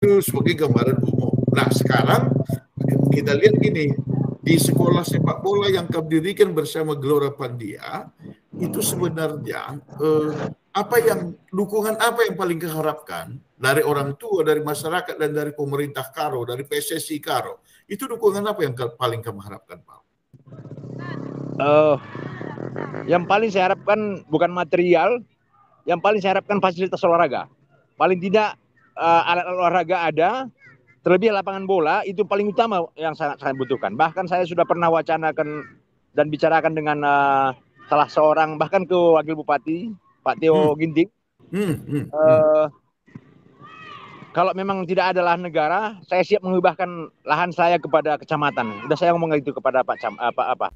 Itu sebagai gambaran umum. Nah, sekarang kita lihat ini di sekolah sepak bola yang kami dirikan bersama Gelora Pandia itu sebenarnya dukungan apa yang paling keharapkan dari orang tua, dari masyarakat dan dari pemerintah Karo, dari PSSI Karo. Itu dukungan apa yang paling kamu harapkan, Pak? Yang paling saya harapkan bukan material, yang paling saya harapkan fasilitas olahraga. Paling tidak alat olahraga ada, terlebih lapangan bola itu paling utama yang sangat butuhkan. Bahkan saya sudah pernah wacanakan dan bicarakan dengan salah seorang, bahkan ke Wakil Bupati, Pak Theo Ginting. Kalau memang tidak ada lahan negara, saya siap mengubahkan lahan saya kepada kecamatan. Udah saya ngomong itu kepada Pak apa.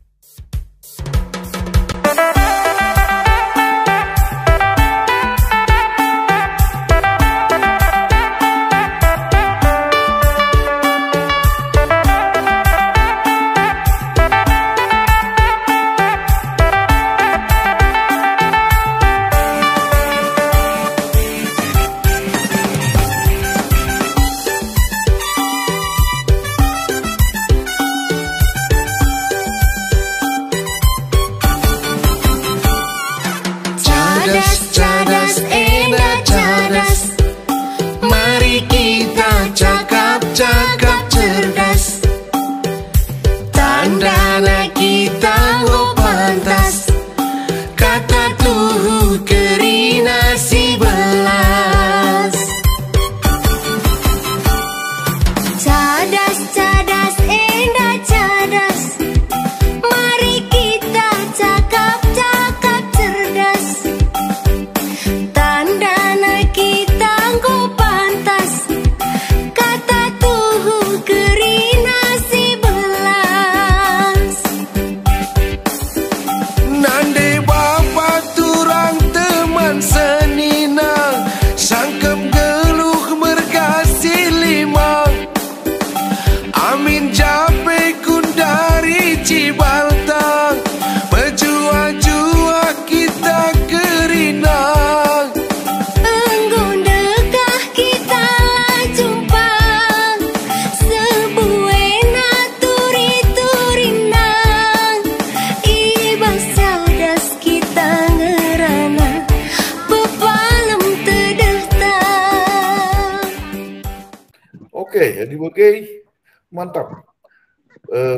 Mantap.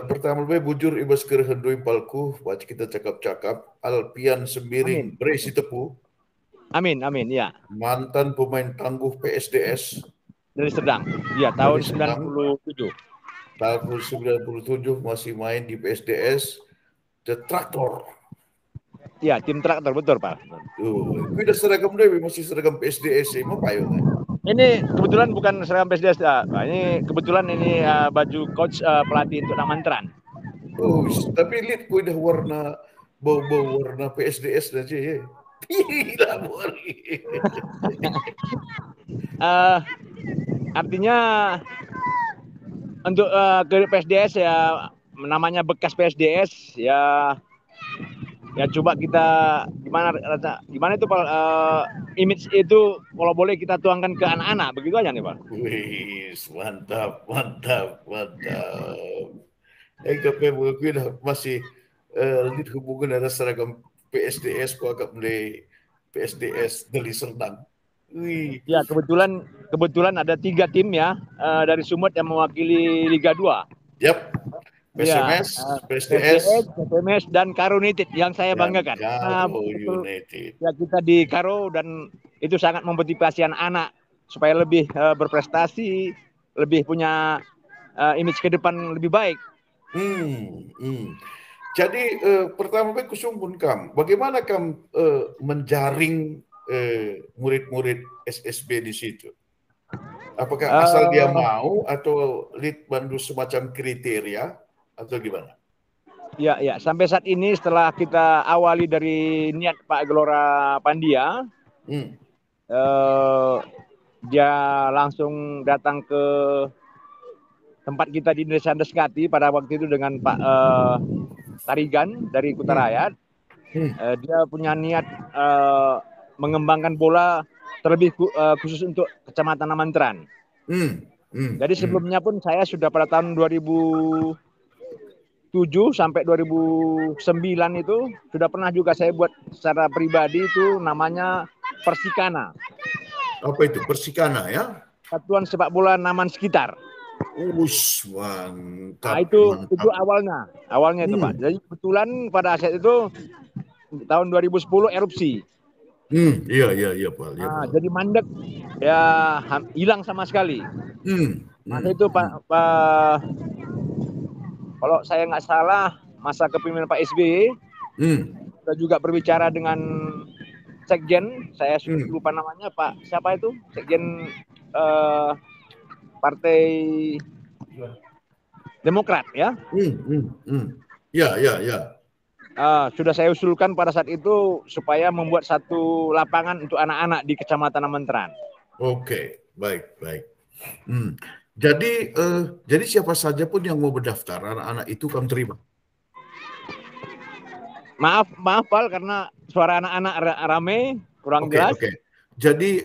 Pertama bujur ibas kerhendui palku, baca kita cakap-cakap, Alpian Sembiring, berisi tepu. Amin, ya. Mantan pemain tangguh PSDS. Dari Serdang, ya tahun 97. Tahun 97 masih main di PSDS, The Traktor. Ya, tim Traktor, betul Pak. Udah seragam deh, masih seragam PSDS, emang payo kan? Ini kebetulan bukan seragam PSDS, ini kebetulan ini baju coach pelatih untuk Namantran. Tapi lihat gue udah bau warna PSDS aja ya. Gila artinya untuk ke PSDS ya, namanya bekas PSDS ya coba kita gimana itu Pak, image itu kalau boleh kita tuangkan ke anak-anak, begitu aja nih Pak. Mantap. Gue masih lihat hubungan ada seragam PSDS kok agak mulai PSDS dari Serdang. Ya kebetulan ada 3 tim ya dari Sumut yang mewakili Liga 2. Yap. PSMS, PSDS, dan Karo United yang saya banggakan. Karo United. Ya, kita di Karo dan itu sangat memotivasi anak-anak supaya lebih berprestasi, lebih punya image ke depan lebih baik. Jadi pertama kusumpun Kam, bagaimana Kam menjaring murid-murid SSB di situ? Apakah asal dia mau atau lead bandu semacam kriteria atau gimana? Ya, sampai saat ini setelah kita awali dari niat Pak Gelora Pandia, dia langsung datang ke tempat kita di Desa Deskati pada waktu itu dengan Pak Tarigan dari Kutarayat. Dia punya niat mengembangkan bola terlebih khusus untuk Kecamatan Namantran. Jadi sebelumnya pun saya sudah pada tahun 2007 sampai 2009 itu sudah pernah juga saya buat secara pribadi itu namanya Persikana. Apa itu? Persikana ya? Satuan Sepak Bola Naman Sekitar. Mantap, Nah, itu mantap. awalnya itu Pak. Jadi kebetulan pada saat itu tahun 2010 erupsi. Iya Pak. Iya, Nah, Pak. jadi mandek ya hilang sama sekali. Masa itu kalau saya nggak salah masa kepemimpinan Pak SBY kita juga berbicara dengan Sekjen, saya lupa namanya Pak siapa itu Sekjen Partai Demokrat ya. Ya. Sudah saya usulkan pada saat itu supaya membuat satu lapangan untuk anak-anak di Kecamatan Amentran. Oke, baik. Jadi siapa saja pun yang mau berdaftar, anak-anak itu kami terima. Maaf Pak, karena suara anak-anak rame, kurang jelas. Oke. Jadi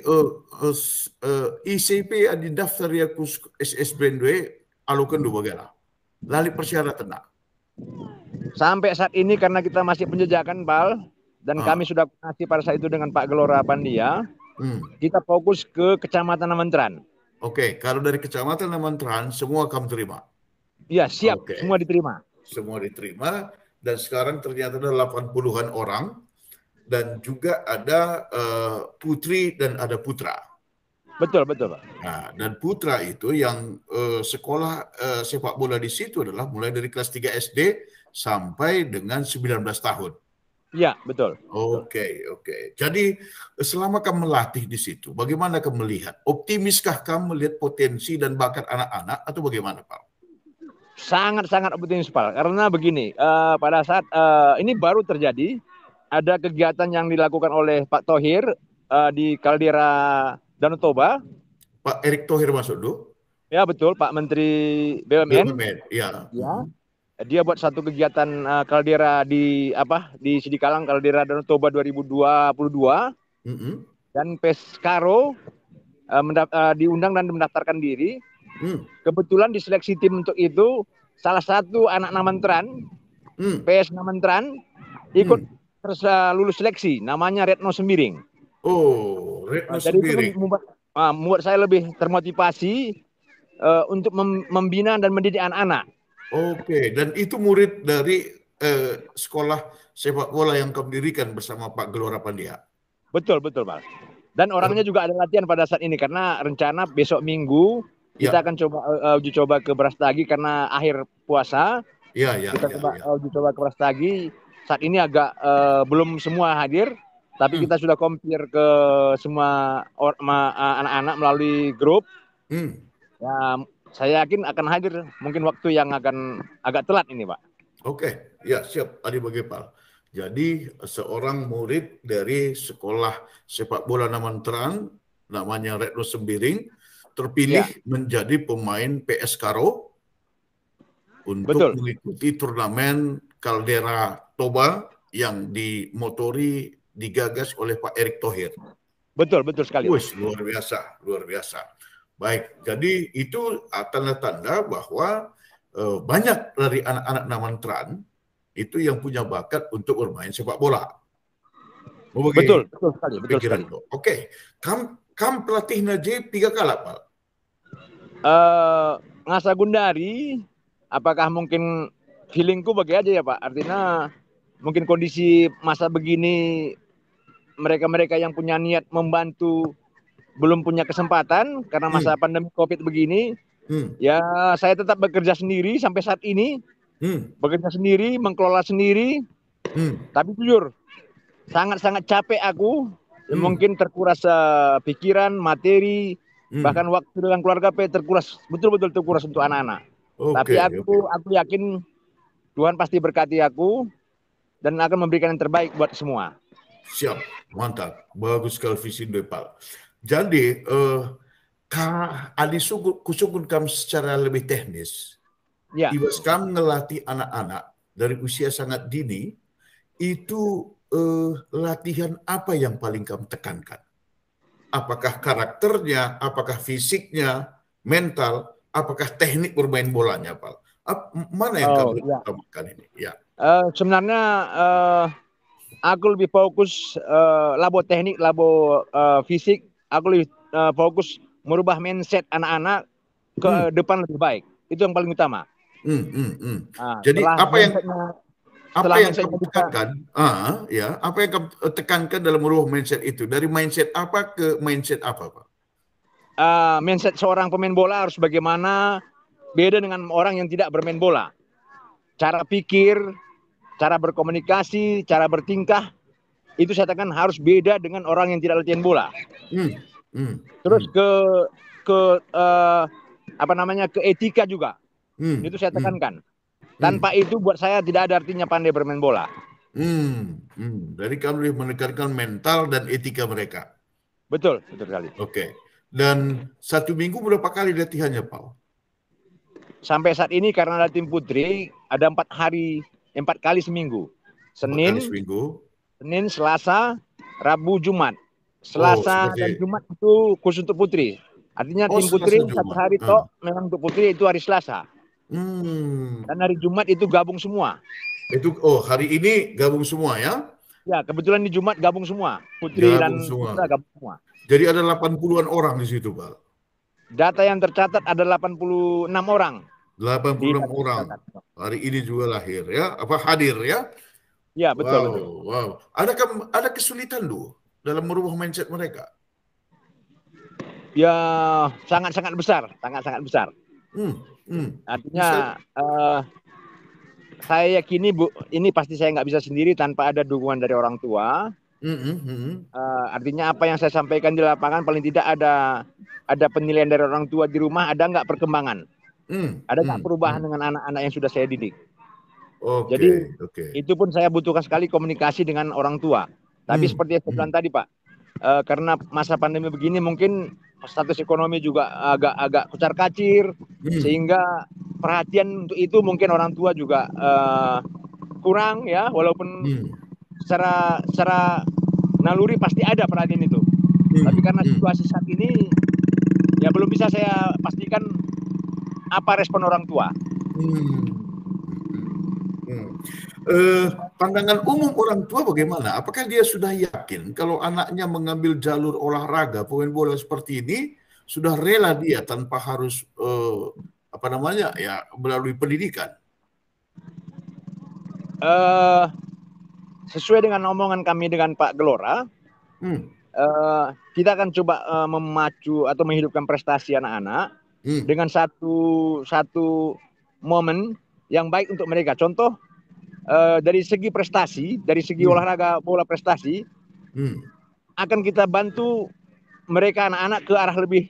ICP ada daftar ya kus SSBN alukan dua bagala. Lali persyaratan nak. Sampai saat ini karena kita masih penjejakan Pal dan kami sudah koordinasi pada saat itu dengan Pak Gelora Pandia, kita fokus ke Kecamatan Amentran. Oke, kalau dari Kecamatan Amentran semua kami terima. Iya, siap. Semua diterima. Semua diterima dan sekarang ternyata ada 80-an orang dan juga ada putri dan ada putra. Betul Pak. Nah, dan putra itu yang sekolah sepak bola di situ adalah mulai dari kelas 3 SD sampai dengan 19 tahun. Iya, betul. Oke. Jadi selama kamu melatih di situ, bagaimana kamu melihat? Optimiskah kamu melihat potensi dan bakat anak-anak atau bagaimana, Pak? Sangat optimis, Pak. Karena begini, pada saat ini baru terjadi, ada kegiatan yang dilakukan oleh Pak Thohir di Kaldera Danau Toba. Pak Erick Thohir masuk dulu? Ya betul, Pak Menteri BUMN. Ya. Dia buat satu kegiatan kaldera di Sidikalang Kaldera Danau Toba 2022 dan Peskaro diundang dan mendaftarkan diri. Kebetulan di seleksi tim untuk itu salah satu anak Namentran, PS Namentran ikut terus lulus seleksi, namanya Retno Sembiring. Oh, Retno Sembiring. Jadi itu membuat saya lebih termotivasi untuk membina dan mendidik anak-anak. Oke, dan itu murid dari sekolah sepak bola yang kamu dirikan bersama Pak Gelora Pandia. Betul Pak. Dan orangnya juga ada latihan pada saat ini karena rencana besok Minggu kita akan coba uji coba ke Brastagi karena akhir puasa. Kita uji coba ke Brastagi. Saat ini agak belum semua hadir, tapi kita sudah compare ke semua anak-anak melalui grup. Ya, saya yakin akan hadir mungkin waktu yang akan agak telat ini, Pak. Oke, ya siap. Adi Bagepal. Jadi seorang murid dari sekolah sepak bola Namentran, namanya Retno Sembiring, terpilih menjadi pemain PS Karo untuk mengikuti turnamen Kaldera Toba yang digagas oleh Pak Erick Thohir. Betul sekali. Luar biasa. Baik, jadi itu tanda-tanda bahwa banyak dari anak-anak Namentran itu yang punya bakat untuk bermain sepak bola. Betul sekali. Oke, kamu pelatih Najib 3 kali, Pak? Ngasa Gundari, apakah mungkin feelingku bagi aja ya Pak? Artinya mungkin kondisi masa begini mereka-mereka yang punya niat membantu belum punya kesempatan karena masa pandemi COVID begini. Ya saya tetap bekerja sendiri sampai saat ini. Bekerja sendiri, mengelola sendiri. Tapi jujur, sangat capek aku. Mungkin terkuras pikiran, materi, bahkan waktu dengan keluarga terkuras, betul-betul terkuras untuk anak-anak. Tapi aku yakin Tuhan pasti berkati aku dan akan memberikan yang terbaik buat semua. Siap, mantap, bagus sekali visi Pak. Jadi, kusukun kamu secara lebih teknis. Ibas kamu ngelatih anak-anak dari usia sangat dini, itu latihan apa yang paling kamu tekankan? Apakah karakternya, apakah fisiknya, mental, apakah teknik bermain bolanya, Pak? Mana yang Oh kamu ya. utamakan ini? Ya. Sebenarnya aku lebih fokus labo teknik, labo fisik. Aku lebih fokus merubah mindset anak-anak ke Hmm, depan lebih baik. Itu yang paling utama. hmm, hmm, hmm. Nah, Jadi apa setelah yang kamu mindsetnya bisa. tekankan? Ya, apa yang kamu tekankan dalam merubah mindset itu? Dari mindset apa ke mindset apa, Pak? Mindset seorang pemain bola harus bagaimana, beda dengan orang yang tidak bermain bola. Cara pikir, cara berkomunikasi, cara bertingkah, itu saya katakan harus beda dengan orang yang tidak latihan bola. Hmm, hmm, Terus hmm, ke apa namanya, ke etika juga. hmm, Itu saya hmm, tekankan. hmm, Tanpa itu buat saya tidak ada artinya pandai bermain bola. Jadi kamu lebih menekankan mental dan etika mereka. Betul, betul sekali. Oke. Dan satu minggu berapa kali latihannya, Pak? Sampai saat ini karena ada tim putri ada 4 hari, 4 kali seminggu. 4 kali Senin, seminggu. Senin, Selasa, Rabu, Jumat. Oh, Selasa dan seperti Jumat itu khusus untuk putri. Artinya tim putri Selasa satu Jumat. hari tok memang untuk putri itu hari Selasa. Hmm. Dan hari Jumat itu gabung semua. Hari ini gabung semua ya? Ya, kebetulan di Jumat gabung semua. Putri Gabung dan semua. putra gabung semua. Jadi ada 80-an orang di situ, Pak. Data yang tercatat ada 86 orang. 86 orang. Hari ini juga lahir ya, apa hadir ya? Ya, betul, Wow, betul. wow. Ada kesulitan dulu dalam merubah mindset mereka? Ya, sangat-sangat besar, sangat-sangat besar. Hmm, hmm. Misal, Artinya saya yakini Bu, ini pasti saya nggak bisa sendiri tanpa ada dukungan dari orang tua. hmm, hmm, hmm, Artinya apa yang saya sampaikan di lapangan paling tidak ada penilaian dari orang tua di rumah, ada nggak perkembangan, hmm, ada nggak hmm, perubahan hmm. dengan anak-anak yang sudah saya didik. Oke, Jadi oke. itu pun saya butuhkan sekali komunikasi dengan orang tua. Tapi Hmm, seperti yang saya bilang hmm, tadi Pak, karena masa pandemi begini mungkin status ekonomi juga agak kucar kacir, hmm, sehingga perhatian untuk itu mungkin orang tua juga kurang ya, walaupun hmm, secara naluri pasti ada perhatian itu. Tapi hmm, karena hmm, situasi saat ini ya belum bisa saya pastikan apa respon orang tua. hmm, hmm, hmm. Pandangan umum orang tua bagaimana? Apakah dia sudah yakin kalau anaknya mengambil jalur olahraga, pemain bola seperti ini, sudah rela dia tanpa harus apa namanya ya melalui pendidikan? Eh, Sesuai dengan omongan kami dengan Pak Gelora, Hmm, kita akan coba memacu atau menghidupkan prestasi anak-anak hmm, dengan satu momen yang baik untuk mereka. Contoh dari segi prestasi, dari segi hmm, olahraga bola prestasi, hmm, akan kita bantu mereka anak-anak ke arah lebih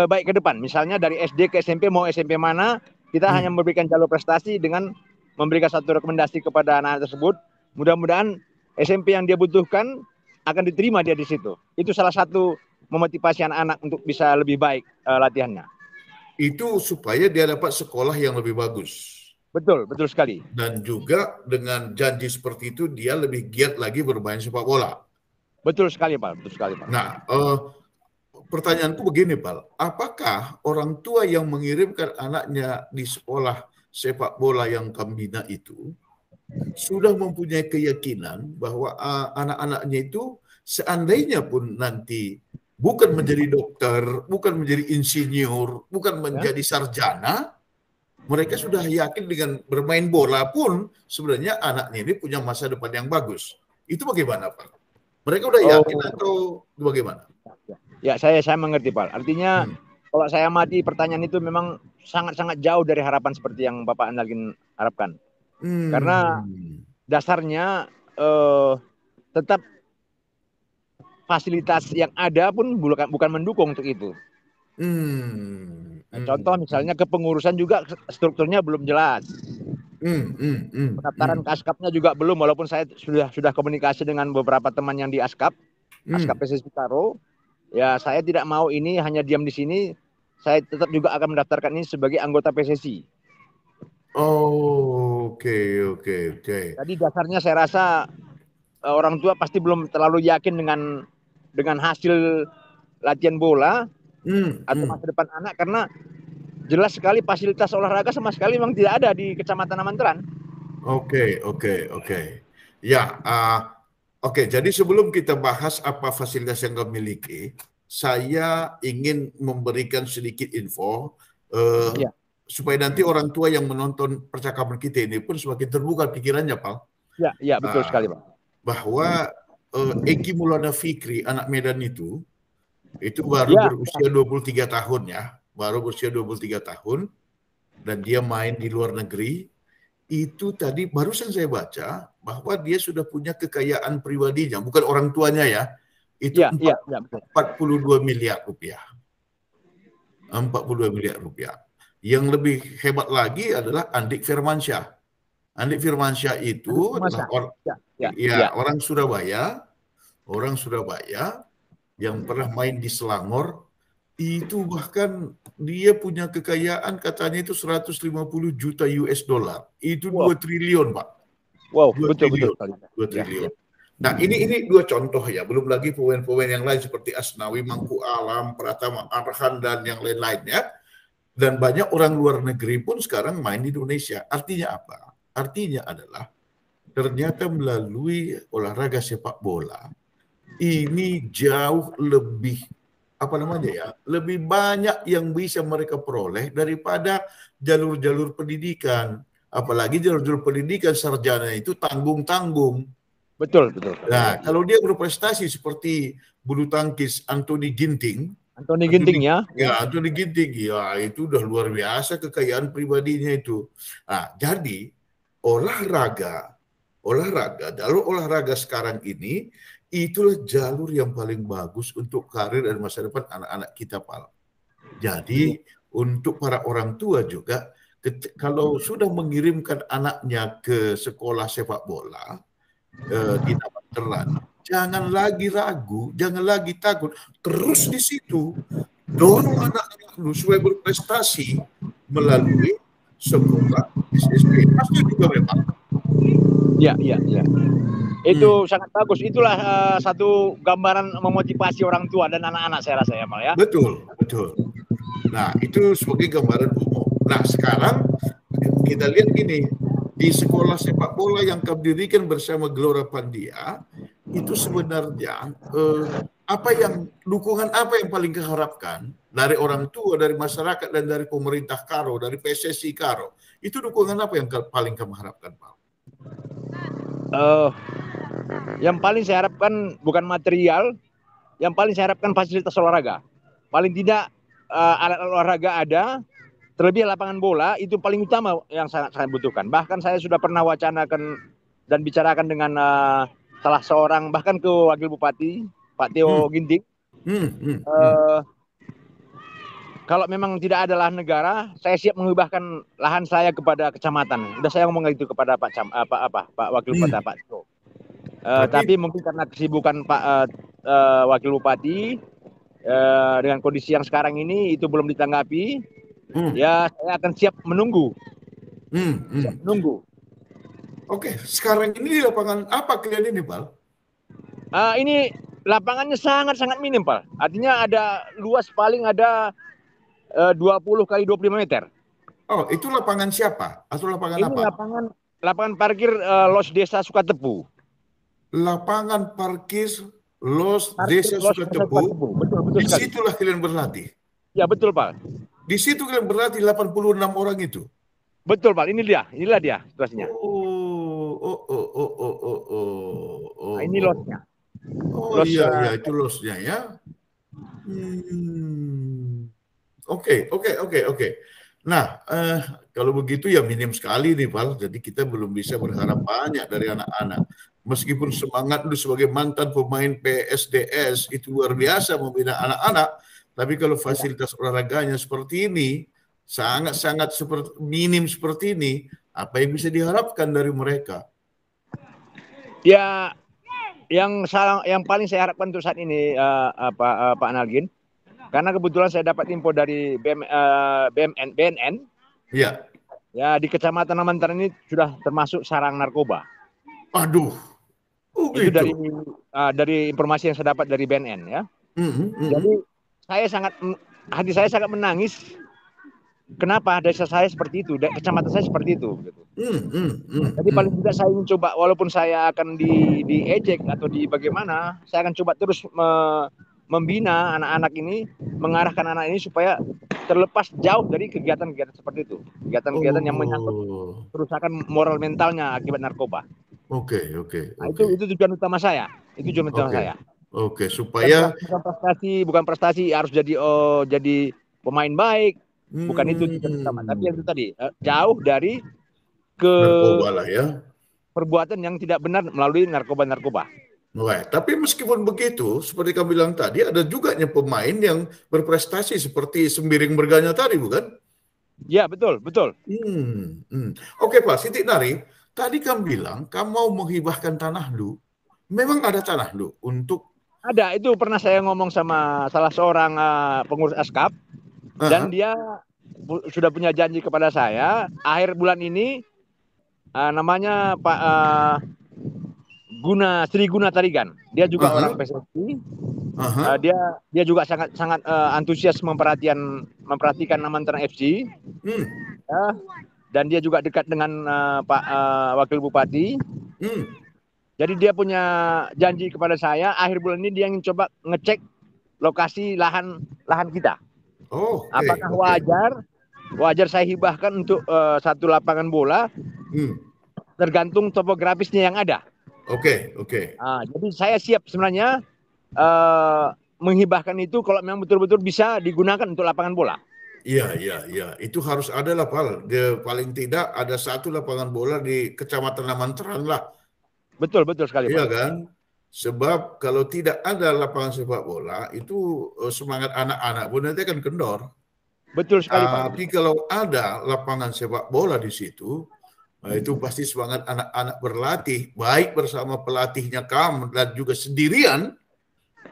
baik ke depan. Misalnya dari SD ke SMP, mau SMP mana, kita hanya hmm. memberikan jalur prestasi dengan memberikan satu rekomendasi kepada anak-anak tersebut. Mudah-mudahan SMP yang dia butuhkan akan diterima dia di situ. Itu salah satu memotivasi anak-anak untuk bisa lebih baik latihannya. Itu supaya dia dapat sekolah yang lebih bagus. Betul, betul sekali. Dan juga dengan janji seperti itu dia lebih giat lagi bermain sepak bola. Betul sekali, Pak. Betul sekali, Pak. Nah, pertanyaanku begini, Pak. Apakah orang tua yang mengirimkan anaknya di sekolah sepak bola yang Kambina itu sudah mempunyai keyakinan bahwa anak-anaknya itu seandainya pun nanti bukan menjadi dokter, bukan menjadi insinyur, bukan Ya. menjadi sarjana, mereka sudah yakin dengan bermain bola pun sebenarnya anaknya ini punya masa depan yang bagus. Itu bagaimana, Pak? Mereka udah yakin Oh, atau bagaimana? ya saya mengerti, Pak. Artinya Hmm. kalau saya amati pertanyaan itu memang sangat-sangat jauh dari harapan seperti yang Bapak Analgin harapkan. Karena Hmm. dasarnya tetap fasilitas yang ada pun bukan mendukung untuk itu. Hmm. Nah, contoh Hmm. misalnya kepengurusan juga strukturnya belum jelas. Hmm. Hmm. Hmm. Pendaftaran Hmm. ke ASKAP-nya juga belum, walaupun saya sudah komunikasi dengan beberapa teman yang di ASKAP, ASKAP Hmm. PSSI Taro. Ya, saya tidak mau ini hanya diam di sini. Saya tetap juga akan mendaftarkan ini sebagai anggota PSSI. Oh, oke, oke, oke. Jadi dasarnya saya rasa orang tua pasti belum terlalu yakin dengan hasil latihan bola. atau masa depan anak, karena jelas sekali fasilitas olahraga sama sekali memang tidak ada di Kecamatan Amanteran. Oke. Ya, oke. Jadi sebelum kita bahas apa fasilitas yang kau miliki, saya ingin memberikan sedikit info Ya, supaya nanti orang tua yang menonton percakapan kita ini pun semakin terbuka pikirannya, Pak. ya, betul sekali, Pak. Bahwa Egi Maulana Fikri, anak Medan itu baru Ya, berusia 23 tahun ya, baru berusia 23 tahun, dan dia main di luar negeri. Itu tadi barusan saya baca bahwa dia sudah punya kekayaan pribadinya, bukan orang tuanya ya, itu ya, betul. 42 miliar rupiah. 42 miliar rupiah. Yang lebih hebat lagi adalah Andik Firmansyah. Andik Firmansyah itu adalah orang Surabaya yang pernah main di Selangor. Itu bahkan dia punya kekayaan katanya itu 150 juta US dollar. Itu 2 triliun, Pak. Wow, 2 betul triliun. sekali. 2 triliun. Nah, ini dua contoh ya. Belum lagi pemain-pemain yang lain seperti Asnawi, Mangku Alam, Pratama Arhan, dan yang lain-lainnya. Dan banyak orang luar negeri pun sekarang main di Indonesia. Artinya apa? Artinya adalah ternyata melalui olahraga sepak bola ini jauh lebih lebih banyak yang bisa mereka peroleh daripada jalur-jalur pendidikan. Apalagi jalur-jalur pendidikan sarjana itu tanggung-tanggung. Betul. Nah, kalau dia berprestasi seperti bulu tangkis Anthony Ginting, Anthony Ginting ya. Anthony Ginting, ya itu udah luar biasa kekayaan pribadinya itu. Nah, jadi jalur olahraga sekarang ini itulah jalur yang paling bagus untuk karir dan masa depan anak-anak kita, Pak. Jadi untuk para orang tua juga, kalau sudah mengirimkan anaknya ke sekolah sepak bola di Amanteran, jangan lagi ragu, jangan lagi takut, terus di situ dorong anak-anak lu supaya berprestasi melalui sekolah SSB. Pasti juga memang. Ya. Itu sangat bagus. Itulah satu gambaran memotivasi orang tua dan anak-anak, saya rasa ya, Pak ya. Betul. Nah, itu sebagai gambaran umum. Nah, sekarang kita lihat gini, di sekolah sepak bola yang kami dirikan bersama Gelora Pandia, itu sebenarnya dukungan apa yang paling keharapkan dari orang tua, dari masyarakat, dan dari pemerintah Karo, dari PSSI Karo? Itu dukungan apa yang paling kamu harapkan, Pak? Yang paling saya harapkan bukan material, yang paling saya harapkan fasilitas olahraga. Paling tidak alat olahraga ada, terlebih lapangan bola itu paling utama yang sangat butuhkan. Bahkan saya sudah pernah wacanakan dan bicarakan dengan salah seorang, bahkan ke Wakil Bupati Pak Theo Ginting. Kalau memang tidak ada lahan negara, saya siap mengubahkan lahan saya kepada kecamatan. Sudah saya ngomong itu kepada Pak Wakil Bupati Pak Theo. Tapi mungkin karena kesibukan Pak Wakil Bupati dengan kondisi yang sekarang ini itu belum ditanggapi. Ya, saya akan siap menunggu. Siap menunggu. Oke, sekarang ini di lapangan apa kalian ini, Pak? Ini lapangannya sangat minim, Pak. Artinya ada luas paling ada 20 kali 25 meter. Oh, itu lapangan siapa? Atau lapangan ini apa? Lapangan parkir Los Desa Sukatepu. Lapangan parkir Los Desa Sukatepu. Betul di situlah kalian berlatih. Ya, betul, Pak. Di situ kalian berlatih 86 orang itu. Betul, Pak. Inilah dia situasinya. Ini losnya. Iya, itu losnya ya. Oke. Nah, kalau begitu ya minim sekali nih, Pak. Jadi kita belum bisa berharap banyak dari anak-anak. Meskipun semangat lu sebagai mantan pemain PSDS itu luar biasa membina anak-anak, tapi kalau fasilitas olahraganya seperti ini, sangat minim seperti ini, apa yang bisa diharapkan dari mereka? Ya, yang paling saya harapkan untuk saat ini Pak Nalgin, karena kebetulan saya dapat info dari BNN. Iya. Ya, di Kecamatan Amanteran ini sudah termasuk sarang narkoba. Aduh. Itu dari informasi yang saya dapat dari BNN ya. Jadi saya sangat hati saya sangat menangis. Kenapa desa saya seperti itu, kecamatan saya seperti itu. Gitu. Jadi paling tidak saya ingin coba, walaupun saya akan diejek atau di bagaimana, saya akan coba terus membina anak-anak ini, mengarahkan anak ini supaya terlepas jauh dari kegiatan-kegiatan seperti itu, kegiatan-kegiatan yang menyangkut kerusakan moral mentalnya akibat narkoba. Oke. Nah, itu tujuan utama saya. Itu tujuan utama saya. Oke, supaya bukan prestasi harus jadi pemain baik. Bukan itu tujuan utama. Tapi yang itu tadi jauh dari narkoba lah ya. Perbuatan yang tidak benar melalui narkoba. Wah, tapi meskipun begitu, seperti kamu bilang tadi, ada juga pemain yang berprestasi seperti Sembiring Berganya tadi, bukan? Ya, betul. Oke, Pak Siti Nari, tadi kamu bilang kamu mau menghibahkan tanah lu. Memang ada tanah lu untuk... Ada, itu pernah saya ngomong sama salah seorang pengurus ASKAP, dan dia sudah punya janji kepada saya, akhir bulan ini, namanya Pak Sri Guna Tarigan. Dia juga orang PSSI. Dia juga sangat antusias memperhatikan Namanteran FC. Dan dia juga dekat dengan Pak Wakil Bupati. Jadi dia punya janji kepada saya, akhir bulan ini dia ingin coba ngecek lokasi lahan kita. Apakah wajar saya hibahkan untuk satu lapangan bola, tergantung topografisnya yang ada. Oke. Jadi saya siap sebenarnya menghibahkan itu kalau memang betul-betul bisa digunakan untuk lapangan bola. Iya. Itu harus ada lah, Pak. Paling tidak ada satu lapangan bola di Kecamatan Namanteran lah. Betul sekali, Pak. Iya kan? Sebab kalau tidak ada lapangan sepak bola, itu semangat anak-anak pun nanti akan kendor. Betul sekali, Pak. Tapi kalau ada lapangan sepak bola di situ, itu pasti semangat anak-anak berlatih, baik bersama pelatihnya kamu dan juga sendirian,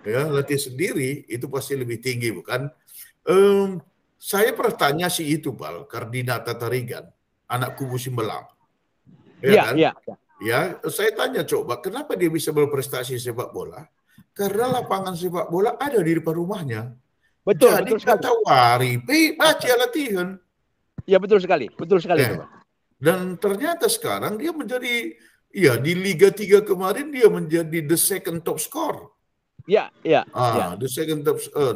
ya latih sendiri itu pasti lebih tinggi, bukan? Saya pernah tanya si itu, Pak, Kardinata Tarigan, anak kubu Simbelang. Iya. Ya, saya tanya coba, kenapa dia bisa berprestasi sepak bola? Karena lapangan sepak bola ada di depan rumahnya. Jadi kata wari, baca latihan. Ya, betul sekali. Dan ternyata sekarang dia menjadi, di Liga 3 kemarin dia menjadi the second top score. Iya. The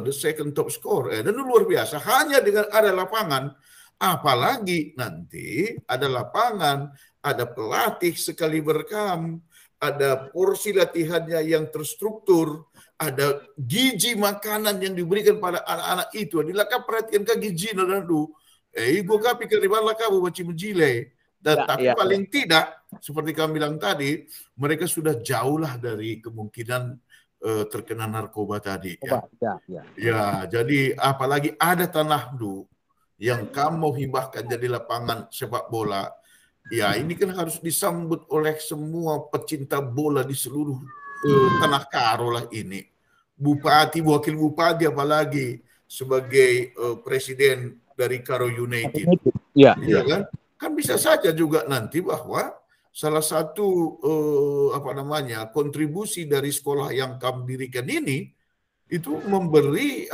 second top score. Dan itu luar biasa. Hanya dengan ada lapangan, apalagi nanti ada lapangan, ada pelatih sekali berkam, ada porsi latihannya yang terstruktur, ada gizi makanan yang diberikan pada anak-anak itu. Adilakah perhatikan ke gizi nandu? Gue pikir di mana kamu baca menjilai. Tapi paling tidak, seperti kami bilang tadi, mereka sudah jauh lah dari kemungkinan terkena narkoba tadi. Ya, jadi apalagi ada tanah lu yang kamu hibahkan jadi lapangan sepak bola. Ya, ini kan harus disambut oleh semua pecinta bola di seluruh tanah Karo lah ini. Bupati, wakil bupati apalagi sebagai presiden dari Karo United. Iya kan? Kan bisa saja juga nanti bahwa salah satu kontribusi dari sekolah yang kamu dirikan ini itu memberi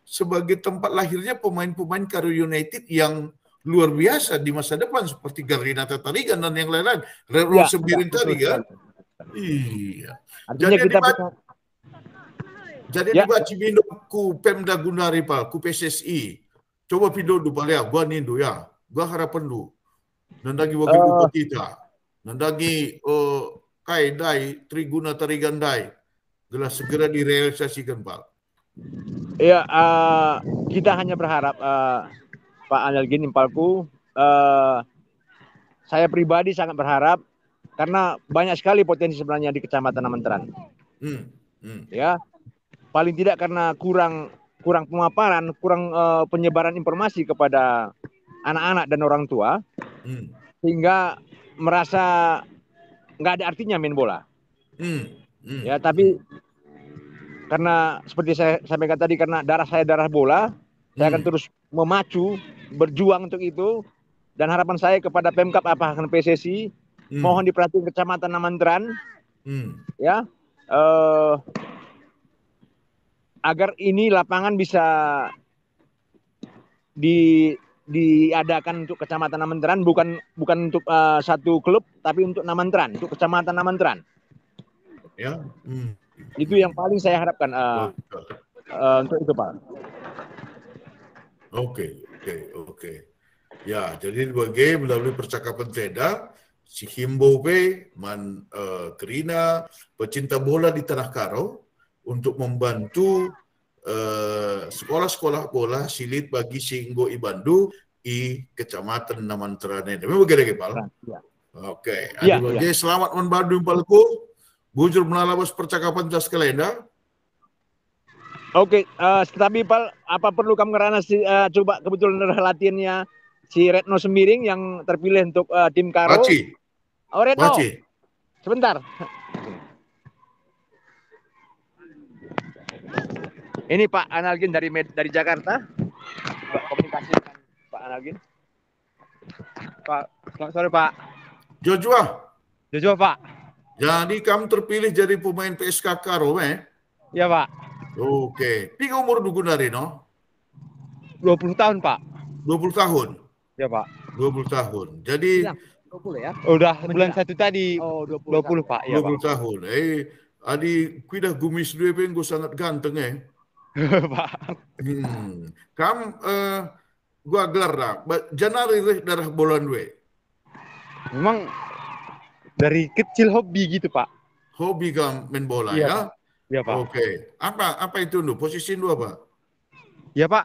sebagai tempat lahirnya pemain-pemain Karo United yang luar biasa di masa depan seperti Kardinata Tarigan dan yang lain-lain. Sembiring tadi kan. Iya. Jadi di Cibindo ku Pemda Gunari Pak, ku PSSI. Coba pindo du balea gua nindo ya. Gua harapan du. Nandagi wakil bupati ta. Nandagi kai dai Triguna Tarigan dai. Gelas segera direalisasikan, Pak. Iya, kita hanya berharap Pak Analgin Impalku, saya pribadi sangat berharap karena banyak sekali potensi sebenarnya di Kecamatan Namanteran. Ya, paling tidak karena kurang pemaparan, kurang penyebaran informasi kepada anak-anak dan orang tua, sehingga merasa nggak ada artinya main bola. Ya, tapi karena seperti saya sampaikan tadi, karena darah saya darah bola, saya akan terus memacu, berjuang untuk itu. Dan harapan saya kepada Pemkab akan PSSI, mohon diperhatikan Kecamatan Namanteran, ya, agar ini lapangan bisa diadakan untuk Kecamatan Namanteran, bukan untuk satu klub, tapi untuk Namanteran, untuk Kecamatan Namanteran. Ya. Itu yang paling saya harapkan untuk itu, Pak. Oke. Ya, jadi melalui percakapan Teda, si himbau Kerina pecinta bola di Tanah Karo untuk membantu sekolah-sekolah bola silit bagi Singgo Ibandu di Kecamatan Namanteran. Memang begitu, Pak? Ya. Oke. Ya, ya. Selamat membantu Palku. Bujur menalabas percakapan jas kalenda. Oke, tapi Pak, apa perlu kamu karena coba kebetulan latihannya si Retno Sembiring yang terpilih untuk tim Karo. Baci. Oh, Retno. Baci. Sebentar. Ini Pak Analgin dari Jakarta. Komunikasi dengan Pak Analgin. Pak, selamat sore Pak. Joshua, Pak. Jadi kamu terpilih jadi pemain PSK Karo, Ya Pak. Oke. Tiga umur dugunari, no? 20 tahun Pak. 20 tahun? Ya Pak. 20 tahun. Jadi... 20 ya? Udah bulan 1 tadi. Oh, 20 Pak. Ya, 20 Pak. tahun. Adi, kuidah gumis dua gue sangat ganteng, Pak. Kamu, gua gelar dah. Janari darah bolan dua. Memang dari kecil hobi gitu, Pak. Hobi kamu main bola, iya, ya? Pak. Iya, Pak. Oke. Apa itu, Nu? Posisi Nu apa? Iya, Pak.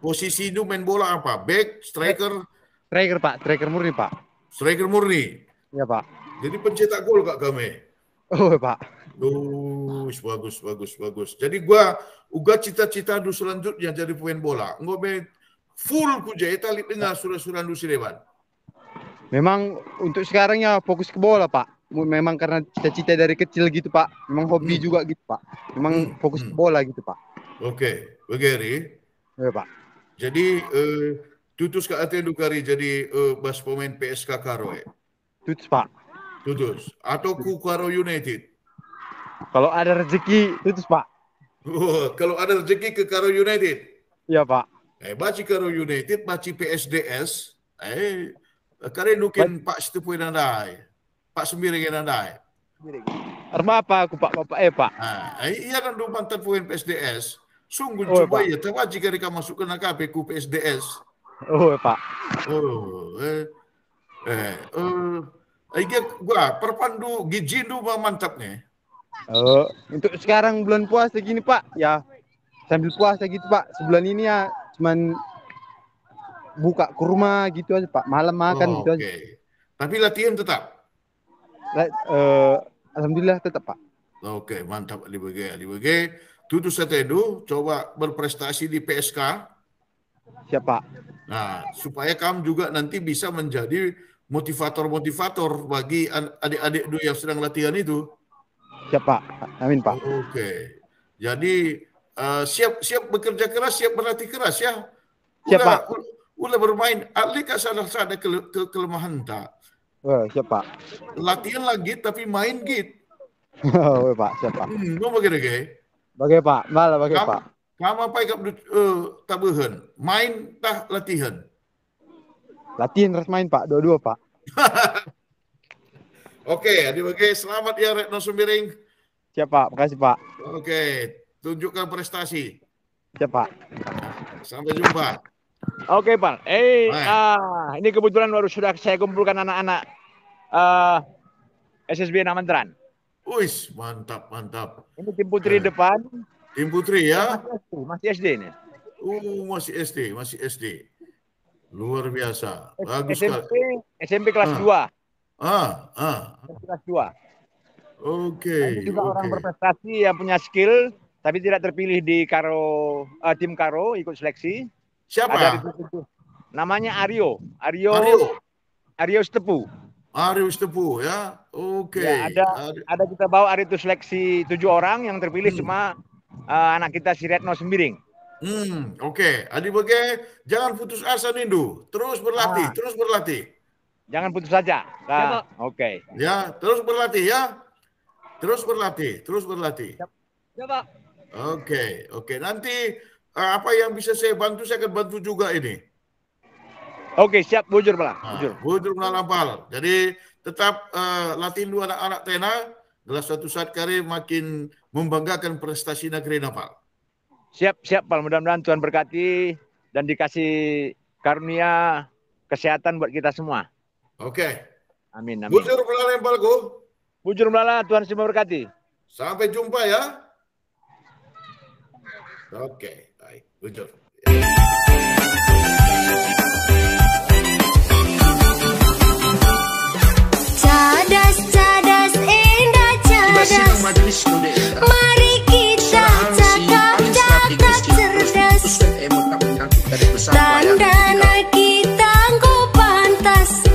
Posisi Nu main bola apa? Back, striker? Striker, Pak. Striker murni, Pak. Striker murni? Iya, Pak. Jadi pencetak gol Kak kami? Oh, Pak. Bagus. Jadi gua cita-cita du selanjutnya jadi pemain bola. Nggak full ku jadi tali dengar surah-surah du Sireban. Memang untuk sekarang ya fokus ke bola, Pak. Memang karena cita-cita dari kecil gitu, Pak. Memang hobi juga gitu, Pak. Memang fokus ke bola gitu, Pak. Oke, begini. Ya, Pak. Jadi tutus ke ate dukari jadi bas pemain PSK Karo. Tutus, Pak. Tutus. Atau ku Karo United. Kalau ada rezeki, tutus Pak. Kalau ada rezeki ke Karo United. Iya Pak. Baci Karo United, baci PSDS. Kare nukin Pak Setepuin andai. Pak Sembiring andai. Arma apa aku Pak? Pak. Iya kan du mantan poin PSDS. Sungguh coba ya, tapi jika mereka masuk ke NKP ku PSDS. Oh Pak. Gua perpandu gijindu mantapnya. Untuk sekarang bulan puasa gini Pak, ya sambil puasa gitu Pak. Sebulan ini ya cuman buka ke rumah gitu aja Pak. Malam makan gitu aja. Tapi latihan tetap? Alhamdulillah tetap Pak. Oke, mantap Ali Bege. Tutus Satedu coba berprestasi di PSK. Siapa? Nah, supaya kamu juga nanti bisa menjadi motivator bagi adik-adik yang sedang latihan itu. Siap Pak. Amin Pak. Oke. Jadi siap bekerja keras, siap berlatih keras ya. Siap Pak. Udah bermain. Alika ada kelemahan tak? Siap Pak. Latihan lagi tapi main git. Oh Pak, siap Pak. Mau bagaimana? Bagaimana Pak? Malah bagaimana Pak? Kamu apa yang tabuhan? Main tah latihan? Latihan terus main Pak, dua-dua Pak. Oke, adik selamat ya Retno Sembiring. Siap Pak, makasih Pak. Oke, tunjukkan prestasi. Siap Pak. Sampai jumpa. Oke Pak. Ini kebetulan sudah saya kumpulkan anak-anak SSB Namanteran. Wih, mantap. Ini tim putri depan. Tim putri ya? Masih SD ini. Masih SD. Luar biasa. Bagus sekali. SMP kelas 2. Kelas 2. Oke. Ini juga orang berprestasi yang punya skill, tapi tidak terpilih di tim Karo ikut seleksi. Siapa? Namanya Aryo Stepu. Aryo Stepu ya. Oke. Ya, ada kita bawa Aryo itu seleksi 7 orang, yang terpilih cuma anak kita si Retno Sembiring. Oke. Adik Bege, jangan putus asa Nindu. Terus berlatih. Jangan putus saja. Oke. Ya, terus berlatih ya. Terus berlatih. Ya, Pak. Oke. Nanti apa yang bisa saya bantu, saya akan bantu juga ini. Oke, siap, bujur Bala. Bujur Melampal. Jadi tetap latih dua anak-anak Tena, adalah suatu saat kali makin membanggakan prestasi negeri Napal. Siap, Pal. Mudah-mudahan Tuhan berkati dan dikasih karunia kesehatan buat kita semua. Oke. Amin. Bujur Melampalku. Bujur Melala, Tuhan semua berkati. Sampai jumpa ya. Oke, baik. Bujur. Cadas, indah cadas. Mari kita cakap cerdas. Tandana kita go pantas.